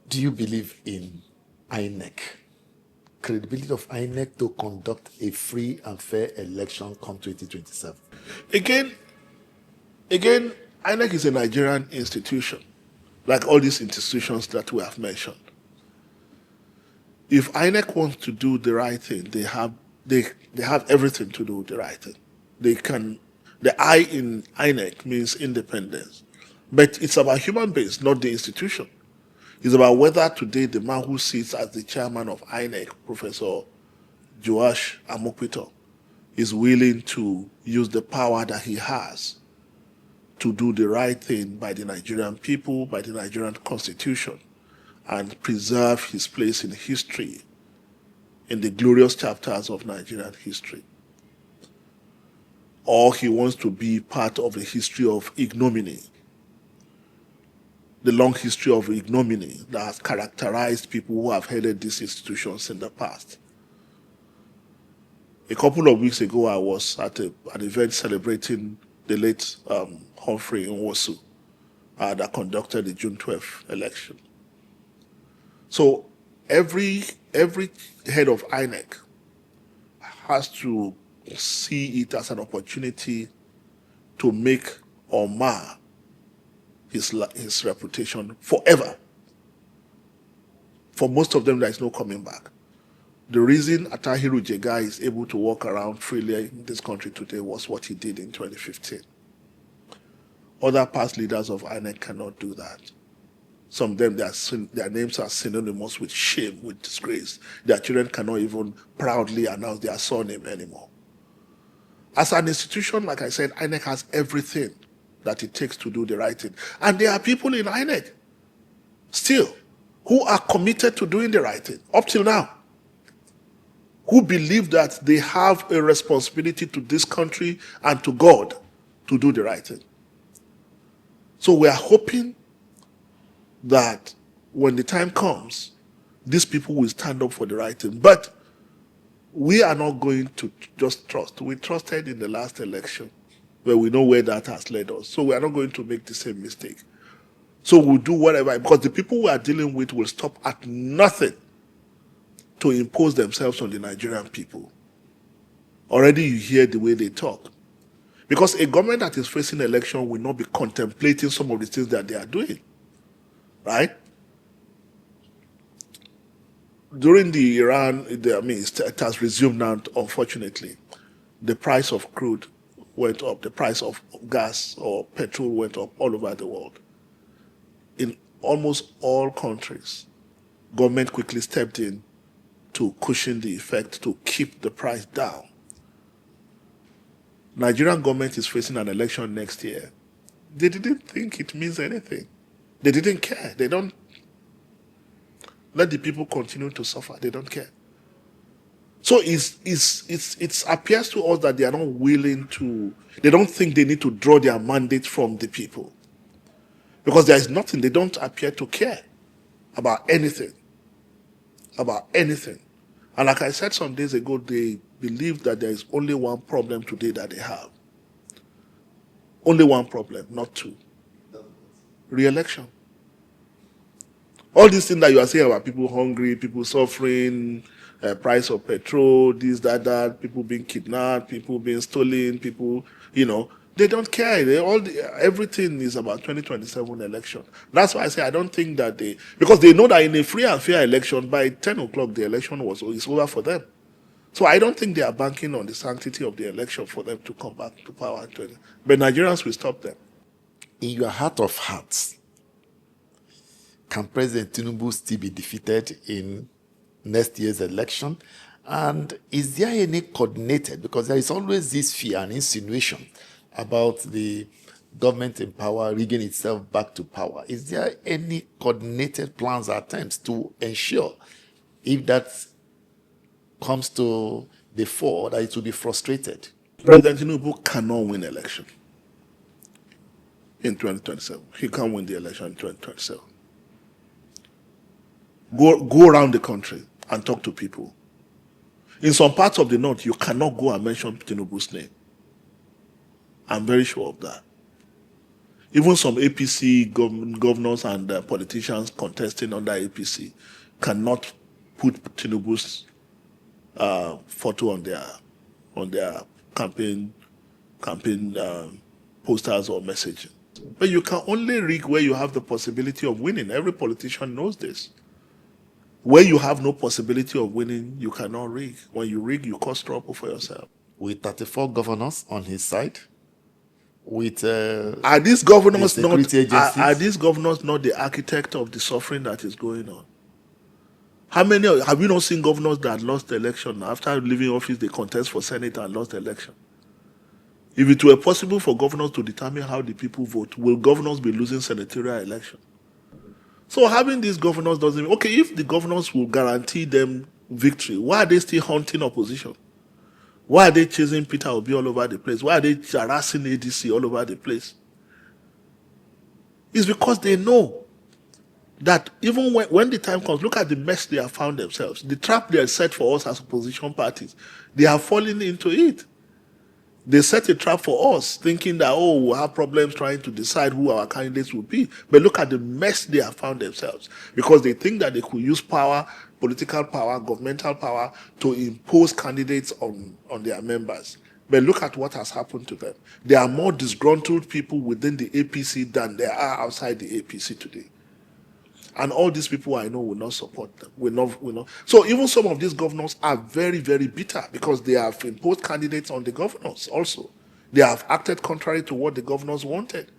Do you believe in INEC? Credibility of INEC to conduct a free and fair election come 2027? Again, INEC is a Nigerian institution, like all these institutions that we have mentioned. If INEC wants to do the right thing, they have everything to do the right thing. The I in INEC means independence. But it's about human beings, not the institution. It's about whether today the man who sits as the chairman of INEC, Professor Joash Amokwito, is willing to use the power that he has to do the right thing by the Nigerian people, by the Nigerian Constitution, and preserve his place in history, in the glorious chapters of Nigerian history. Or he wants to be part of the history of ignominy, the long history of ignominy that has characterized people who have headed these institutions in the past. A couple of weeks ago, I was at an event celebrating the late Humphrey Nwosu that conducted the June 12th election. So every head of INEC has to see it as an opportunity to make or mar his reputation forever. For most of them, there is no coming back. The reason Atahiru Jega is able to walk around freely in this country today was what he did in 2015. Other past leaders of INEC cannot do that. Some of them, their names are synonymous with shame, with disgrace. Their children cannot even proudly announce their surname anymore. As an institution, like I said, INEC has everything that it takes to do the right thing. And there are people in INEC still who are committed to doing the right thing, up till now, who believe that they have a responsibility to this country and to God to do the right thing. So we are hoping that when the time comes, these people will stand up for the right thing. But we are not going to just trust. We trusted in the last election, where we know where that has led us. So we are not going to make the same mistake. So we'll do whatever, because the people we are dealing with will stop at nothing to impose themselves on the Nigerian people. Already you hear the way they talk. Because a government that is facing election will not be contemplating some of the things that they are doing. Right? During the Iran, it has resumed now, unfortunately. The price of crude went up. The price of gas or petrol went up all over the world. In almost all countries, government quickly stepped in to cushion the effect, to keep the price down. Nigerian government is facing an election next year. They didn't think it means anything. They didn't care. They don't let the people continue to suffer. They don't care. So it appears to us that they are not willing to, they don't think they need to draw their mandate from the people. Because there is nothing, they don't appear to care about anything. About anything. And like I said some days ago, they believe that there is only one problem today that they have. Only one problem, not two. Re-election. All these things that you are saying about people hungry, people suffering, price of petrol, this, that, people being kidnapped, people being stolen, people, they don't care. Everything is about 2027 election. That's why I say I don't think that because they know that in a free and fair election, by 10 o'clock, the election is over for them. So I don't think they are banking on the sanctity of the election for them to come back to power. But Nigerians will stop them. In your heart of hearts, can President Tinubu still be defeated in next year's election? And is there any coordinated, because there is always this fear and insinuation about the government in power rigging itself back to power. Is there any coordinated plans or attempts to ensure, if that comes to the fore, that it will be frustrated? President Tinubu cannot win election in 2027. He can't win the election in 2027. Go around the country and talk to people. In some parts of the north, you cannot go and mention Tinubu's name. I'm very sure of that. Even some APC governors and politicians contesting under APC cannot put Tinubu's photo on their campaign posters or messaging. But you can only rig where you have the possibility of winning. Every politician knows this. Where you have no possibility of winning, you cannot rig. When you rig, you cause trouble for yourself. With 34 governors on his side, with are these governors the not security agencies? Are these governors not the architect of the suffering that is going on? How many have you not seen governors that lost the election after leaving office? They contest for Senate and lost the election. If it were possible for governors to determine how the people vote, will governors be losing senatorial election? So having these governors doesn't mean, okay, if the governors will guarantee them victory, why are they still hunting opposition? Why are they chasing Peter Obi all over the place? Why are they harassing ADC all over the place? It's because they know that even when the time comes, look at the mess they have found themselves. The trap they have set for us as opposition parties, they have fallen into it. They set a trap for us, thinking that, oh, we'll have problems trying to decide who our candidates will be. But look at the mess they have found themselves, because they think that they could use power, political power, governmental power, to impose candidates on their members. But look at what has happened to them. There are more disgruntled people within the APC than there are outside the APC today. And all these people I know will not support them. Will not. So even some of these governors are very, very bitter because they have imposed candidates on the governors also. They have acted contrary to what the governors wanted.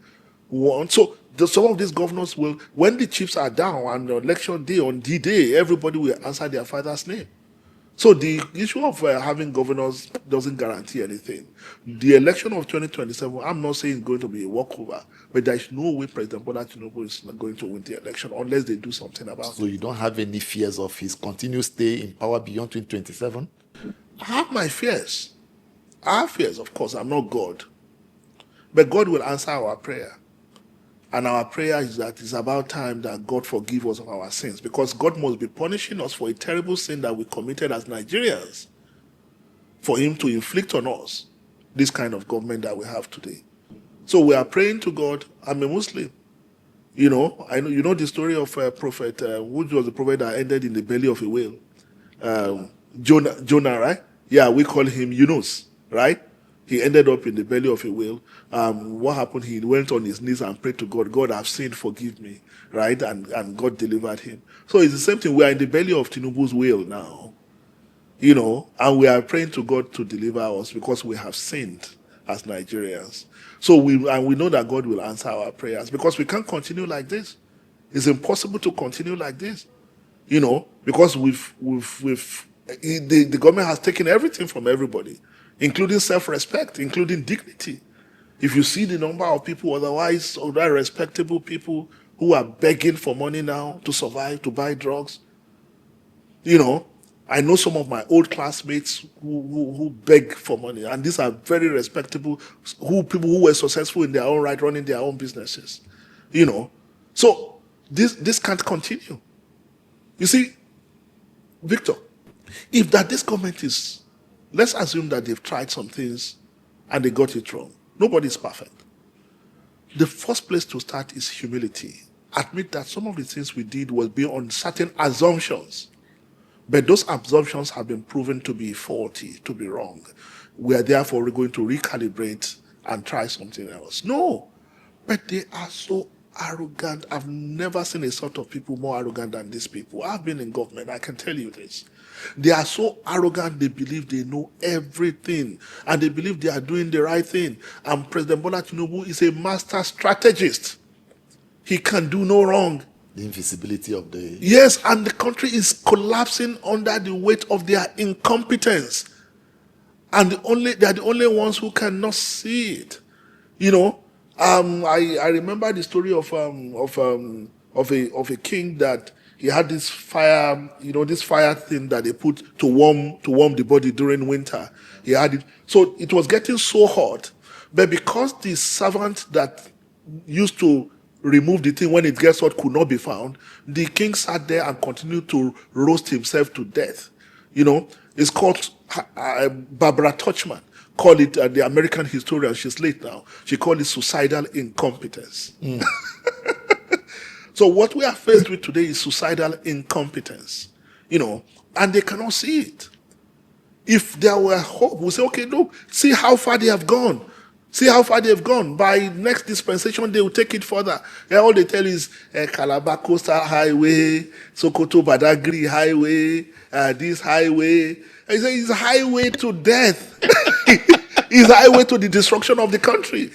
So some of these governors will, when the chips are down on election day, on D-Day, everybody will answer their father's name. So the issue of having governors doesn't guarantee anything. The election of 2027, I'm not saying it's going to be a walkover, but there is no way President Bolaji Tinubu is not going to win the election unless they do something about it. So you don't have any fears of his continued stay in power beyond 2027? I have my fears. I have fears, of course. I'm not God. But God will answer our prayer. And our prayer is that it's about time that God forgive us of our sins, because God must be punishing us for a terrible sin that we committed as Nigerians, for him to inflict on us this kind of government that we have today. So we are praying to God. I'm a Muslim. I know the story of a prophet, which was the prophet that ended in the belly of a whale. Jonah, right? Yeah, we call him Yunus, right? He ended up in the belly of a whale. What happened? He went on his knees and prayed to God. God, I've sinned, forgive me. Right? And God delivered him. So it's the same thing. We are in the belly of Tinubu's whale now. And we are praying to God to deliver us because we have sinned as Nigerians. So we know that God will answer our prayers, because we can't continue like this. It's impossible to continue like this. Because the government has taken everything from everybody, including self-respect, including dignity. If you see the number of people, otherwise respectable people who are begging for money now to survive, to buy drugs. I know some of my old classmates who beg for money, and these are very respectable people who were successful in their own right, running their own businesses. So this can't continue. You see, Victor, if this government is, let's assume that they've tried some things and they got it wrong. Nobody's perfect. The first place to start is humility. Admit that some of the things we did was based on certain assumptions. But those assumptions have been proven to be faulty, to be wrong. We are therefore going to recalibrate and try something else. No. But they are so arrogant. I've never seen a sort of people more arrogant than these people. I've been in government, I can tell you this. They are so arrogant, they believe they know everything. And they believe they are doing the right thing. And President Bola Tinubu is a master strategist. He can do no wrong. The invisibility of the... Yes, and the country is collapsing under the weight of their incompetence. And they are the only ones who cannot see it. I remember the story of a king that he had this fire, this fire thing that they put to warm the body during winter. He had it. So it was getting so hot. But because the servant that used to remove the thing when it gets hot could not be found, the king sat there and continued to roast himself to death. It's called Barbara Tuchman call it, the American historian, she's late now, she called it suicidal incompetence. So what we are faced with today is suicidal incompetence, and they cannot see it. If there were hope, we say, okay, look, see how far they have gone. See how far they have gone. By next dispensation, they will take it further. And all they tell is Calabar Coastal Highway, Sokoto Badagry Highway, this highway. I say it's a highway to death. It's a highway to the destruction of the country.